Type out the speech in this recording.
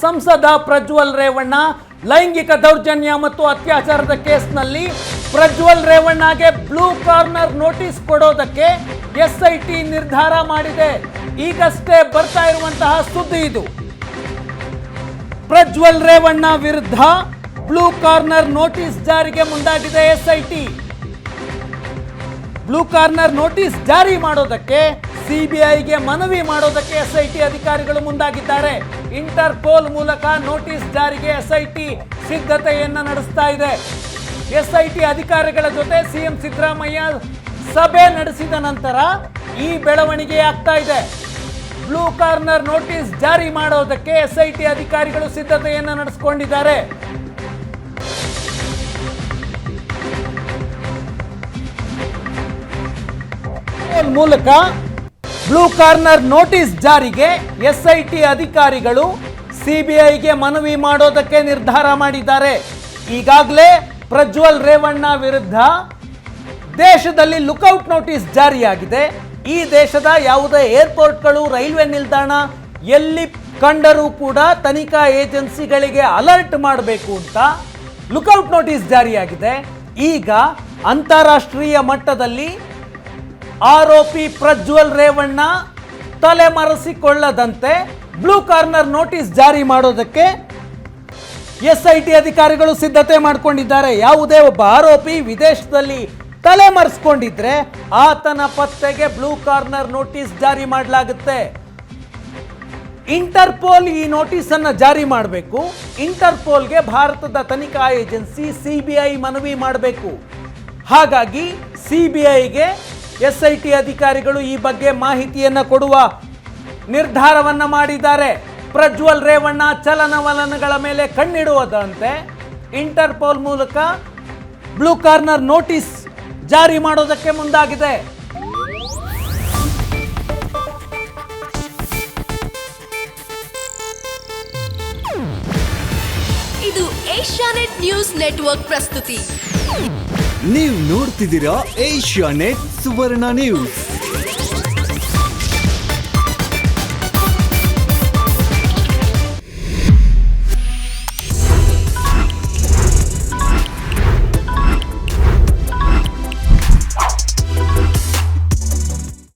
ಸಂಸದ ಪ್ರಜ್ವಲ್ ರೇವಣ್ಣ ಲೈಂಗಿಕ ದೌರ್ಜನ್ಯ ಮತ್ತು ಅತ್ಯಾಚಾರದ ಕೇಸ್ನಲ್ಲಿ ಪ್ರಜ್ವಲ್ ರೇವಣ್ಣಗೆ ಬ್ಲೂ ಕಾರ್ನರ್ ನೋಟಿಸ್ ಕೊಡೋದಕ್ಕೆ ಎಸ್ಐಟಿ ನಿರ್ಧಾರ ಮಾಡಿದೆ. ಈಗಷ್ಟೇ ಬರ್ತಾ ಇರುವಂತಹ ಸುದ್ದಿ ಇದು. ಪ್ರಜ್ವಲ್ ರೇವಣ್ಣ ವಿರುದ್ಧ ಬ್ಲೂ ಕಾರ್ನರ್ ನೋಟಿಸ್ ಜಾರಿಗೆ ಮುಂದಾಗಿದೆ ಎಸ್ಐಟಿ. ಬ್ಲೂ ಕಾರ್ನರ್ ನೋಟಿಸ್ ಜಾರಿ ಮಾಡೋದಕ್ಕೆ ಸಿಬಿಐಗೆ ಮನವಿ ಮಾಡೋದಕ್ಕೆ ಎಸ್ಐಟಿ ಅಧಿಕಾರಿಗಳು ಮುಂದಾಗಿದ್ದಾರೆ. ಇಂಟರ್ಪೋಲ್ ಮೂಲಕ ನೋಟಿಸ್ ಜಾರಿಗೆ ಎಸ್ಐಟಿ ಸಿದ್ಧತೆಯನ್ನ ನಡೆಸ್ತಾ ಇದೆ. ಎಸ್ಐಟಿ ಅಧಿಕಾರಿಗಳ ಜೊತೆ ಸಿಎಂ ಸಿದ್ದರಾಮಯ್ಯ ಸಭೆ ನಡೆಸಿದ ನಂತರ ಈ ಬೆಳವಣಿಗೆ ಆಗ್ತಾ ಇದೆ. ಬ್ಲೂ ಕಾರ್ನರ್ ನೋಟಿಸ್ ಜಾರಿ ಮಾಡೋದಕ್ಕೆ ಎಸ್ಐಟಿ ಅಧಿಕಾರಿಗಳು ಸಿದ್ಧತೆಯನ್ನ ನಡೆಸಿಕೊಂಡಿದ್ದಾರೆ. ಮೂಲಕ ಬ್ಲೂ ಕಾರ್ನರ್ ನೋಟಿಸ್ ಜಾರಿಗೆ ಎಸ್ಐಟಿ ಅಧಿಕಾರಿಗಳು ಸಿಬಿಐಗೆ ಮನವಿ ಮಾಡೋದಕ್ಕೆ ನಿರ್ಧಾರ ಮಾಡಿದ್ದಾರೆ. ಈಗಾಗಲೇ ಪ್ರಜ್ವಲ್ ರೇವಣ್ಣ ವಿರುದ್ಧ ದೇಶದಲ್ಲಿ ಲುಕೌಟ್ ನೋಟಿಸ್ ಜಾರಿಯಾಗಿದೆ. ಈ ದೇಶದ ಯಾವುದೇ ಏರ್ಪೋರ್ಟ್ಗಳು, ರೈಲ್ವೆ ನಿಲ್ದಾಣ ಎಲ್ಲಿ ಕಂಡರೂ ಕೂಡ ತನಿಖಾ ಏಜೆನ್ಸಿಗಳಿಗೆ ಅಲರ್ಟ್ ಮಾಡಬೇಕು ಅಂತ ಲುಕೌಟ್ ನೋಟಿಸ್ ಜಾರಿಯಾಗಿದೆ. ಈಗ ಅಂತಾರಾಷ್ಟ್ರೀಯ ಮಟ್ಟದಲ್ಲಿ ಆರೋಪಿ ಪ್ರಜ್ವಲ್ ರೇವಣ್ಣ ತಲೆಮರೆಸಿಕೊಳ್ಳದಂತೆ ಬ್ಲೂ ಕಾರ್ನರ್ ನೋಟಿಸ್ ಜಾರಿ ಮಾಡೋದಕ್ಕೆ ಎಸ್ಐಟಿ ಅಧಿಕಾರಿಗಳು ಸಿದ್ಧತೆ ಮಾಡಿಕೊಂಡಿದ್ದಾರೆ. ಯಾವುದೇ ಒಬ್ಬ ಆರೋಪಿ ವಿದೇಶದಲ್ಲಿ ತಲೆಮರೆಸಿಕೊಂಡಿದ್ರೆ ಆತನ ಪತ್ತೆಗೆ ಬ್ಲೂ ಕಾರ್ನರ್ ನೋಟಿಸ್ ಜಾರಿ ಮಾಡಲಾಗುತ್ತೆ. ಇಂಟರ್ಪೋಲ್ ಈ ನೋಟಿಸ್ ಅನ್ನ ಜಾರಿ ಮಾಡಬೇಕು. ಇಂಟರ್ಪೋಲ್ಗೆ ಭಾರತದ ತನಿಖಾ ಏಜೆನ್ಸಿ ಸಿಬಿಐ ಮನವಿ ಮಾಡಬೇಕು. ಹಾಗಾಗಿ ಸಿಬಿಐಗೆ ಎಸ್ಐಟಿ ಅಧಿಕಾರಿಗಳು ಈ ಬಗ್ಗೆ ಮಾಹಿತಿಯನ್ನು ಕೊಡುವ ನಿರ್ಧಾರವನ್ನ ಮಾಡಿದ್ದಾರೆ. ಪ್ರಜ್ವಲ್ ರೇವಣ್ಣ ಚಲನವಲನಗಳ ಮೇಲೆ ಕಣ್ಣಿಡುವುದಂತೆ ಇಂಟರ್ಪೋಲ್ ಮೂಲಕ ಬ್ಲೂ ಕಾರ್ನರ್ ನೋಟಿಸ್ ಜಾರಿ ಮಾಡೋದಕ್ಕೆ ಮುಂದಾಗಿದೆ. ಇದು ಏಷ್ಯಾನೆಟ್ ನ್ಯೂಸ್ ನೆಟ್ವರ್ಕ್ ಪ್ರಸ್ತುತಿ. ನೀವು ನೋಡ್ತಿದ್ದೀರಾ ಏಷ್ಯಾನೆಟ್ ಸುವರ್ಣ ನ್ಯೂಸ್.